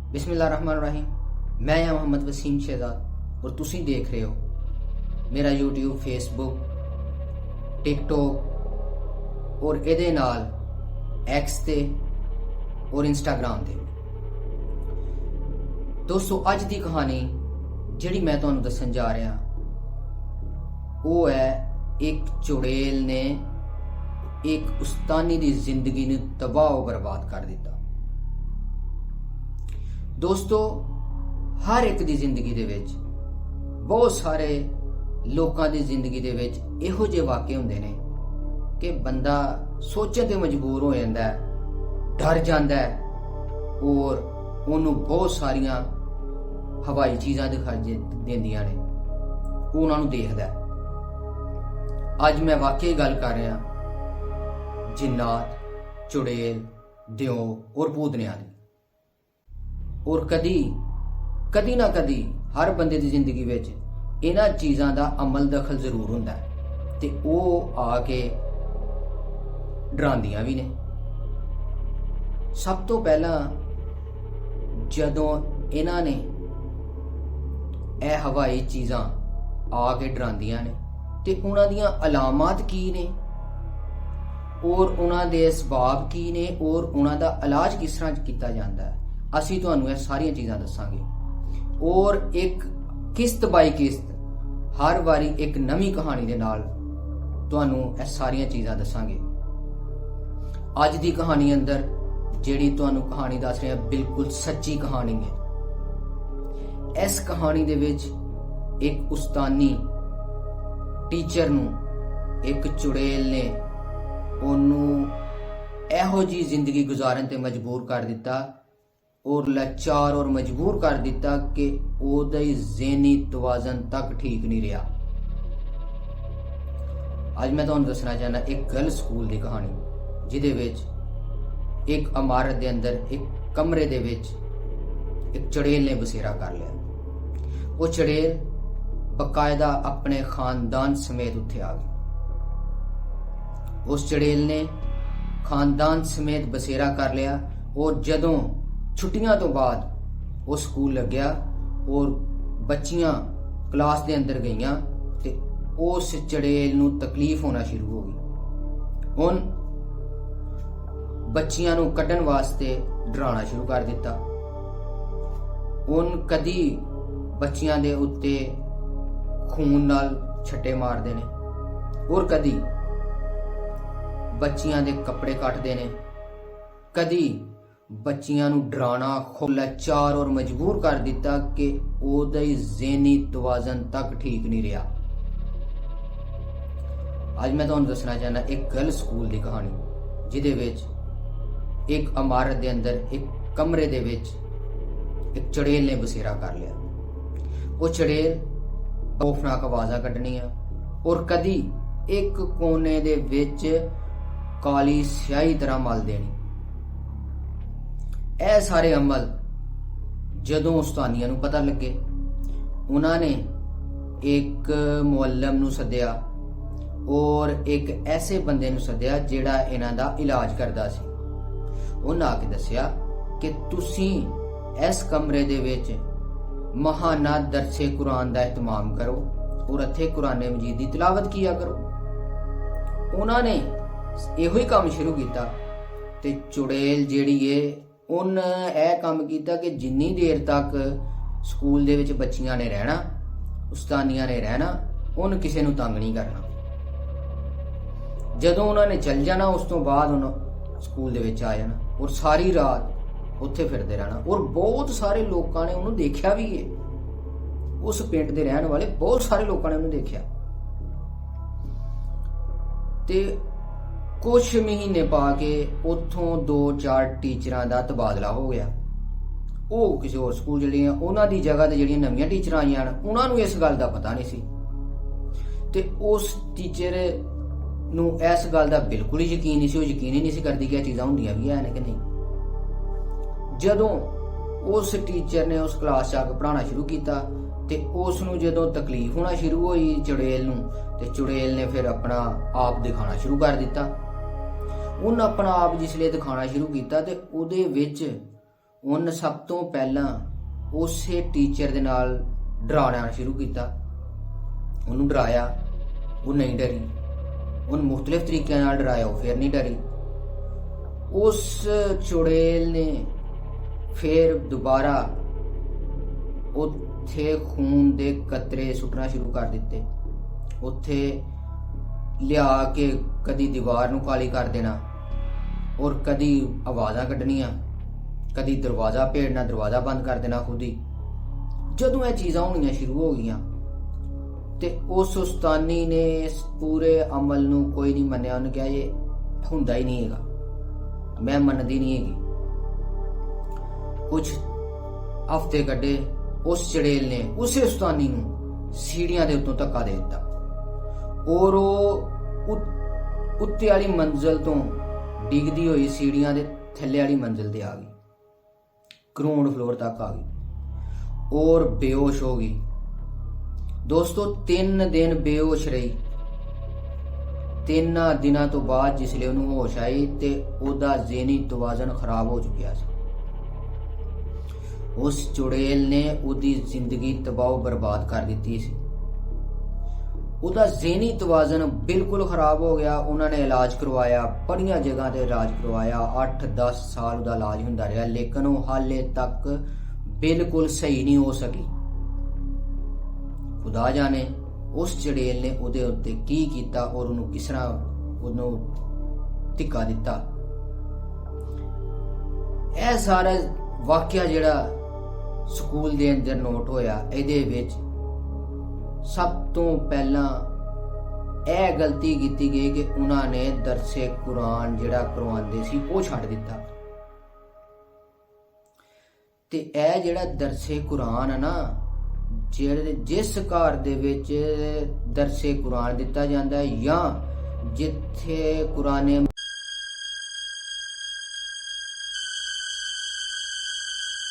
बिस्मिल्लाहिर्रहमानिर्रहीम। मैं या मोहम्मद वसीम शहजाद और तुसी देख रहे हो मेरा यूट्यूब, फेसबुक, टिकटॉक और ਇਹਦੇ ਨਾਲ एक्स ਤੇ और इंस्टाग्राम ਤੇ। ਦੋਸਤੋ, ਅੱਜ ਦੀ ਕਹਾਣੀ ਜਿਹੜੀ ਮੈਂ ਤੁਹਾਨੂੰ ਦੱਸਣ ਜਾ ਰਿਹਾ ਉਹ ਹੈ ਇੱਕ ਚੁੜੇਲ ਨੇ ਇੱਕ ਉਸਤਾਨੀ ਦੀ ਜ਼ਿੰਦਗੀ ਨੂੰ ਤਬਾਹ ਬਰਬਾਦ ਕਰ ਦਿੱਤਾ। ਦੋਸਤੋ, ਹਰ ਇੱਕ ਦੀ ਜ਼ਿੰਦਗੀ ਦੇ ਵਿੱਚ ਬਹੁਤ ਸਾਰੇ ਲੋਕਾਂ ਦੀ ਜ਼ਿੰਦਗੀ ਦੇ ਵਿੱਚ ਇਹੋ ਜਿਹੇ ਵਾਕਿਏ ਹੁੰਦੇ ਨੇ ਕਿ ਬੰਦਾ ਸੋਚਣ ਤੇ ਮਜਬੂਰ ਹੋ ਜਾਂਦਾ ਹੈ, ਡਰ ਜਾਂਦਾ ਹੈ ਔਰ ਉਹਨੂੰ ਬਹੁਤ ਸਾਰੀਆਂ ਹਵਾਈ ਚੀਜ਼ਾਂ ਦਿਖਾਈ ਦਿੰਦੀਆਂ ਨੇ, ਉਹ ਉਹਨਾਂ ਨੂੰ ਦੇਖਦਾ ਹੈ। ਅੱਜ ਮੈਂ ਵਾਕਈ ਗੱਲ ਕਰ ਰਿਹਾ ਜਿੰਨਾਤ, ਚੁੜੇਲ, ਦਿਓ ਔਰ ਭੂਤਨਿਆਂ ਦੀ। ਔਰ ਕਦੀ ਨਾ ਕਦੀ ਹਰ ਬੰਦੇ ਦੀ ਜ਼ਿੰਦਗੀ ਵਿੱਚ ਇਹਨਾਂ ਚੀਜ਼ਾਂ ਦਾ ਅਮਲ ਦਖਲ ਜ਼ਰੂਰ ਹੁੰਦਾ ਹੈ ਤੇ ਉਹ ਆ ਕੇ ਡਰਾਉਂਦੀਆਂ ਵੀ ਨੇ। ਸਭ ਤੋਂ ਪਹਿਲਾਂ ਜਦੋਂ ਇਹਨਾਂ ਨੇ ਇਹ ਹਵਾਈ ਚੀਜ਼ਾਂ ਆ ਕੇ ਡਰਾਉਂਦੀਆਂ ਨੇ ਤੇ ਉਹਨਾਂ ਦੀਆਂ ਅਲਾਮਤ ਕੀ ਨੇ ਔਰ ਉਹਨਾਂ ਦੇ ਸਬਾਬ ਕੀ ਨੇ ਔਰ ਉਹਨਾਂ ਦਾ ਇਲਾਜ ਕਿਸ ਤਰ੍ਹਾਂ ਕੀਤਾ ਜਾਂਦਾ ਹੈ, ਅਸੀਂ ਤੁਹਾਨੂੰ ਇਹ ਸਾਰੀਆਂ ਚੀਜ਼ਾਂ ਦੱਸਾਂਗੇ। ਔਰ ਇੱਕ ਕਿਸ਼ਤ ਬਾਈ ਕਿਸ਼ਤ ਹਰ ਵਾਰੀ ਇੱਕ ਨਵੀਂ ਕਹਾਣੀ ਦੇ ਨਾਲ ਤੁਹਾਨੂੰ ਇਹ ਸਾਰੀਆਂ ਚੀਜ਼ਾਂ ਦੱਸਾਂਗੇ। ਅੱਜ ਦੀ ਕਹਾਣੀ ਅੰਦਰ ਜਿਹੜੀ ਤੁਹਾਨੂੰ ਕਹਾਣੀ ਦੱਸ ਰਿਹਾ ਬਿਲਕੁਲ ਸੱਚੀ ਕਹਾਣੀ ਹੈ। ਇਸ ਕਹਾਣੀ ਦੇ ਵਿੱਚ ਇੱਕ ਉਸਤਾਨੀ ਟੀਚਰ ਨੂੰ ਇੱਕ ਚੁੜੇਲ ਨੇ ਉਹਨੂੰ ਇਹੋ ਜੀ ਜ਼ਿੰਦਗੀ ਗੁਜ਼ਾਰਨ ਤੇ ਮਜਬੂਰ ਕਰ ਦਿੱਤਾ ਔਰ ਲਾਚਾਰ ਔਰ ਮਜਬੂਰ ਕਰ ਦਿੱਤਾ ਕਿ ਉਹਦਾ ਜ਼ਿਹਨੀ ਤਵਾਜ਼ਨ ਤੱਕ ਠੀਕ ਨਹੀਂ ਰਿਹਾ। ਅੱਜ ਮੈਂ ਤੁਹਾਨੂੰ ਦੱਸਣਾ ਚਾਹੁੰਦਾ ਇੱਕ ਗਰਲ ਸਕੂਲ ਦੀ ਕਹਾਣੀ, ਜਿਹਦੇ ਵਿੱਚ ਇੱਕ ਇਮਾਰਤ ਦੇ ਅੰਦਰ ਇੱਕ ਕਮਰੇ ਦੇ ਵਿੱਚ ਇੱਕ ਚੁੜੇਲ ਨੇ ਬਸੇਰਾ ਕਰ ਲਿਆ। ਉਹ ਚੁੜੇਲ ਬਕਾਇਦਾ ਆਪਣੇ ਖਾਨਦਾਨ ਸਮੇਤ ਉੱਥੇ ਆ ਗਈ। ਉਸ ਚੁੜੇਲ ਨੇ ਖਾਨਦਾਨ ਸਮੇਤ ਬਸੇਰਾ ਕਰ ਲਿਆ ਔਰ ਜਦੋਂ ਛੁੱਟੀਆਂ ਤੋਂ ਬਾਅਦ ਉਹ ਸਕੂਲ ਲੱਗਿਆ ਔਰ ਬੱਚੀਆਂ ਕਲਾਸ ਦੇ ਅੰਦਰ ਗਈਆਂ ਤੇ ਉਸ ਚੁੜੇਲ ਨੂੰ ਤਕਲੀਫ ਹੋਣਾ ਸ਼ੁਰੂ ਹੋ ਗਈ। ਹੁਣ ਬੱਚੀਆਂ ਨੂੰ ਕੱਢਣ ਵਾਸਤੇ ਡਰਾਉਣਾ ਸ਼ੁਰੂ ਕਰ ਦਿੱਤਾ। ਹੁਣ ਕਦੀ ਬੱਚੀਆਂ ਦੇ ਉੱਤੇ ਖੂਨ ਨਾਲ ਛੱਟੇ ਮਾਰਦੇ ਨੇ ਔਰ ਕਦੀ ਬੱਚੀਆਂ ਦੇ ਕੱਪੜੇ ਕੱਟਦੇ ਨੇ, ਕਦੀ ਬੱਚੀਆਂ ਨੂੰ ਡਰਾਉਣਾ, ਲਾਚਾਰ ਔਰ ਮਜਬੂਰ ਕਰ ਦਿੱਤਾ ਕਿ ਉਹਦਾ ਜ਼ਿਹਨੀ ਤਵਾਜ਼ਨ ਤੱਕ ਠੀਕ ਨਹੀਂ ਰਿਹਾ। ਅੱਜ ਮੈਂ ਤੁਹਾਨੂੰ ਦੱਸਣਾ ਚਾਹੁੰਦਾ ਇੱਕ ਗਰਲ ਸਕੂਲ ਦੀ ਕਹਾਣੀ, ਜਿਹਦੇ ਵਿੱਚ ਇੱਕ ਇਮਾਰਤ ਦੇ ਅੰਦਰ ਇੱਕ ਕਮਰੇ ਦੇ ਵਿੱਚ ਇੱਕ ਚੁੜੇਲ ਨੇ ਬਸੇਰਾ ਕਰ ਲਿਆ। ਉਹ ਚੁੜੇਲ ਖੌਫਨਾਕ ਆਵਾਜ਼ਾਂ ਕੱਢਣੀਆਂ ਔਰ ਕਦੀ ਇੱਕ ਕੋਨੇ ਦੇ ਵਿੱਚ ਕਾਲੀ ਸਿਆਹੀ ਤਰ੍ਹਾਂ ਮਲ ਦੇਣੀ। ਇਹ ਸਾਰੇ ਅਮਲ ਜਦੋਂ ਉਸਤਾਨੀਆਂ ਨੂੰ ਪਤਾ ਲੱਗੇ, ਉਹਨਾਂ ਨੇ ਇੱਕ ਮੁਅੱਲਮ ਨੂੰ ਸੱਦਿਆ ਔਰ ਇੱਕ ਐਸੇ ਬੰਦੇ ਨੂੰ ਸੱਦਿਆ ਜਿਹੜਾ ਇਹਨਾਂ ਦਾ ਇਲਾਜ ਕਰਦਾ ਸੀ। ਉਹਨਾਂ ਆ ਕੇ ਦੱਸਿਆ ਕਿ ਤੁਸੀਂ ਇਸ ਕਮਰੇ ਦੇ ਵਿੱਚ ਮਹਾਨਾ ਦਰਸੇ ਕੁਰਾਨ ਦਾ ਇਤਮਾਮ ਕਰੋ ਔਰ ਇੱਥੇ ਕੁਰਾਨ ਮਜੀਦ ਦੀ ਤਿਲਾਵਤ ਕੀਆ ਕਰੋ। ਉਹਨਾਂ ਨੇ ਇਹੋ ਹੀ ਕੰਮ ਸ਼ੁਰੂ ਕੀਤਾ ਤੇ ਚੁੜੇਲ ਜਿਹੜੀ ਏ ਉਹਨ ਇਹ ਕੰਮ ਕੀਤਾ ਕਿ ਜਿੰਨੀ ਦੇਰ ਤੱਕ ਸਕੂਲ ਦੇ ਵਿੱਚ ਬੱਚੀਆਂ ਨੇ ਰਹਿਣਾ, ਉਸਤਾਨੀਆਂ ਨੇ ਰਹਿਣਾ, ਉਹਨ ਕਿਸੇ ਨੂੰ ਤੰਗ ਨਹੀਂ ਕਰਨਾ। ਜਦੋਂ ਉਹਨਾਂ ਨੇ ਚੱਲ ਜਾਣਾ ਉਸ ਤੋਂ ਬਾਅਦ ਉਹਨਾਂ ਸਕੂਲ ਦੇ ਵਿੱਚ ਆ ਜਾਣਾ ਔਰ ਸਾਰੀ ਰਾਤ ਉੱਥੇ ਫਿਰਦੇ ਰਹਿਣਾ। ਔਰ ਬਹੁਤ ਸਾਰੇ ਲੋਕਾਂ ਨੇ ਉਹਨੂੰ ਦੇਖਿਆ ਵੀ ਏ, ਉਸ ਪਿੰਡ ਦੇ ਰਹਿਣ ਵਾਲੇ ਬਹੁਤ ਸਾਰੇ ਲੋਕਾਂ ਨੇ ਉਹਨੂੰ ਦੇਖਿਆ ਤੇ ਕੁਝ ਮਹੀਨੇ ਪਾ ਕੇ ਉੱਥੋਂ 2-4 ਟੀਚਰਾਂ ਦਾ ਤਬਾਦਲਾ ਹੋ ਗਿਆ। ਉਹ ਕਿਸੇ ਹੋਰ ਸਕੂਲ ਜਿਹੜੀਆਂ ਉਹਨਾਂ ਦੀ ਜਗ੍ਹਾ ਤੇ ਜਿਹੜੀਆਂ ਨਵੀਆਂ ਟੀਚਰਾਂ ਆਈਆਂ ਹਨ, ਉਹਨਾਂ ਨੂੰ ਇਸ ਗੱਲ ਦਾ ਪਤਾ ਨਹੀਂ ਸੀ ਤੇ ਉਸ ਟੀਚਰ ਨੂੰ ਇਸ ਗੱਲ ਦਾ ਬਿਲਕੁਲ ਹੀ ਯਕੀਨ ਨਹੀਂ ਸੀ। ਉਹ ਯਕੀਨ ਹੀ ਨਹੀਂ ਸੀ ਕਰਦੀ ਕਿ ਇਹ ਚੀਜ਼ਾਂ ਹੁੰਦੀਆਂ ਵੀ ਹਨ ਕਿ ਨਹੀਂ। ਜਦੋਂ ਉਸ ਟੀਚਰ ਨੇ ਉਸ ਕਲਾਸ 'ਚ ਆ ਕੇ ਪੜ੍ਹਾਉਣਾ ਸ਼ੁਰੂ ਕੀਤਾ ਤੇ ਉਸ ਨੂੰ ਜਦੋਂ ਤਕਲੀਫ ਹੋਣਾ ਸ਼ੁਰੂ ਹੋਈ ਚੁੜੇਲ ਨੂੰ, ਤੇ ਚੁੜੇਲ ਨੇ ਫਿਰ ਆਪਣਾ ਆਪ ਦਿਖਾਣਾ ਸ਼ੁਰੂ ਕਰ ਦਿੱਤਾ। ਉਹਨੇ ਆਪਣਾ ਆਪ ਜਿਸ ਲਈ ਦਿਖਾਣਾ ਸ਼ੁਰੂ ਕੀਤਾ ਤੇ ਉਹਦੇ ਵਿੱਚ ਉਹਨ ਸਭ ਤੋਂ ਪਹਿਲਾਂ ਉਸੇ ਟੀਚਰ ਦੇ ਨਾਲ ਡਰਾਉਣਾ ਸ਼ੁਰੂ ਕੀਤਾ। ਉਹਨੂੰ ਡਰਾਇਆ, ਉਹ ਨਹੀਂ ਡਰੀ। ਉਹਨੂੰ ਮੁxtਲਿਫ ਤਰੀਕਿਆਂ ਨਾਲ ਡਰਾਇਆ, ਉਹ ਫਿਰ ਨਹੀਂ ਡਰੀ। ਉਸ ਚੁੜੇਲ ਨੇ ਫਿਰ ਦੁਬਾਰਾ ਉੱਥੇ ਖੂਨ ਦੇ ਕਤਰੇ ਸੁੱਟਣਾ ਸ਼ੁਰੂ ਕਰ ਦਿੱਤੇ। ਉੱਥੇ ਲਿਆ ਕੇ ਕਦੀ ਦੀਵਾਰ ਨੂੰ ਕਾਲੀ ਕਰ ਦੇਣਾ ਔਰ ਕਦੀ ਆਵਾਜ਼ਾਂ ਕੱਢਣੀਆਂ, ਕਦੀ ਦਰਵਾਜ਼ਾ ਭੇੜਨਾ, ਦਰਵਾਜ਼ਾ ਬੰਦ ਕਰ ਦੇਣਾ ਖੁਦ ਹੀ। ਜਦੋਂ ਇਹ ਚੀਜ਼ਾਂ ਹੋਣੀਆਂ ਸ਼ੁਰੂ ਹੋ ਗਈਆਂ ਤੇ ਉਸ ਉਸਤਾਨੀ ਨੇ ਇਸ ਪੂਰੇ ਅਮਲ ਨੂੰ ਕੋਈ ਨਹੀਂ ਮੰਨਿਆ। ਉਹਨੇ ਕਿਹਾ ਇਹ ਹੁੰਦਾ ਹੀ ਨਹੀਂ ਹੈਗਾ, ਮੈਂ ਮੰਨਦੀ ਨਹੀਂ ਹੈਗੀ। ਕੁਝ ਹਫ਼ਤੇ ਕੱਢੇ, ਉਸ ਚੜੇਲ ਨੇ ਉਸੇ ਉਸਤਾਨੀ ਨੂੰ ਸੀੜੀਆਂ ਦੇ ਉੱਤੋਂ ਧੱਕਾ ਦੇ ਦਿੱਤਾ ਔਰ ਉਹ ਉੱਤੇ ਵਾਲੀ ਮੰਜ਼ਲ ਤੋਂ ਡਿੱਗਦੀ ਹੋਈ ਸੀੜੀਆਂ ਦੇ ਥੱਲੇ ਵਾਲੀ ਮੰਜ਼ਲ ਤੇ ਆ ਗਈ, ਗਰਾਊਂਡ ਫਲੋਰ ਤੱਕ ਆ ਗਈ ਔਰ ਬੇਹੋਸ਼ ਹੋ ਗਈ। ਦੋਸਤੋ 3 ਦਿਨ ਬੇਹੋਸ਼ ਰਹੀ। 3 ਦਿਨਾਂ ਤੋਂ ਬਾਅਦ ਜਿਸਲੇ ਉਹਨੂੰ ਹੋਸ਼ ਆਈ ਤੇ ਉਹਦਾ ਜ਼ਿਹਨੀ ਤਵਾਜ਼ਨ ਖਰਾਬ ਹੋ ਚੁੱਕਿਆ ਸੀ। ਉਸ ਚੁੜੇਲ ਨੇ ਉਹਦੀ ਜ਼ਿੰਦਗੀ ਤਬਾਹ ਬਰਬਾਦ ਕਰ ਦਿੱਤੀ ਸੀ। ਉਹਦਾ ਜ਼ਿਹਨੀ ਤਵਾਜ਼ਨ ਬਿਲਕੁਲ ਖਰਾਬ ਹੋ ਗਿਆ। ਉਹਨਾਂ ਨੇ ਇਲਾਜ ਕਰਵਾਇਆ, ਬੜੀਆਂ ਜਗ੍ਹਾ ਤੇ ਇਲਾਜ ਕਰਵਾਇਆ। 8-10 ਸਾਲ ਉਹਦਾ ਇਲਾਜ ਹੁੰਦਾ ਰਿਹਾ, ਲੇਕਿਨ ਉਹ ਹਾਲੇ ਤੱਕ ਬਿਲਕੁਲ ਸਹੀ ਨਹੀਂ ਹੋ ਸਕੀ। ਖੁਦਾ ਜਾਣੇ ਉਸ ਚੜੇਲ ਨੇ ਉਹਦੇ ਉੱਤੇ ਕੀ ਕੀਤਾ ਔਰ ਉਹਨੂੰ ਕਿਸ ਤਰ੍ਹਾਂ ਉਹਨੂੰ ਧਿੱਕਾ ਦਿੱਤਾ। ਇਹ ਸਾਰਾ ਵਾਕਿਆ ਜਿਹੜਾ ਸਕੂਲ ਦੇ ਅੰਦਰ ਨੋਟ ਹੋਇਆ, ਇਹਦੇ ਵਿੱਚ ਸਭ ਤੋਂ ਪਹਿਲਾਂ ਇਹ ਗਲਤੀ ਕੀਤੀ ਗਈ ਕਿ ਉਹਨਾਂ ਨੇ ਦਰਸੇ ਕੁਰਾਨ ਜਿਹੜਾ ਕਰਵਾਉਂਦੇ ਸੀ ਉਹ ਛੱਡ ਦਿੱਤਾ। ਤੇ ਇਹ ਜਿਹੜਾ ਦਰਸੇ ਕੁਰਾਨ ਹੈ ਨਾ, ਜਿਸ ਘਰ ਦੇ ਵਿੱਚ ਦਰਸੇ ਕੁਰਾਨ ਦਿੱਤਾ ਜਾਂਦਾ ਹੈ ਜਾਂ ਜਿੱਥੇ ਕੁਰਾਨ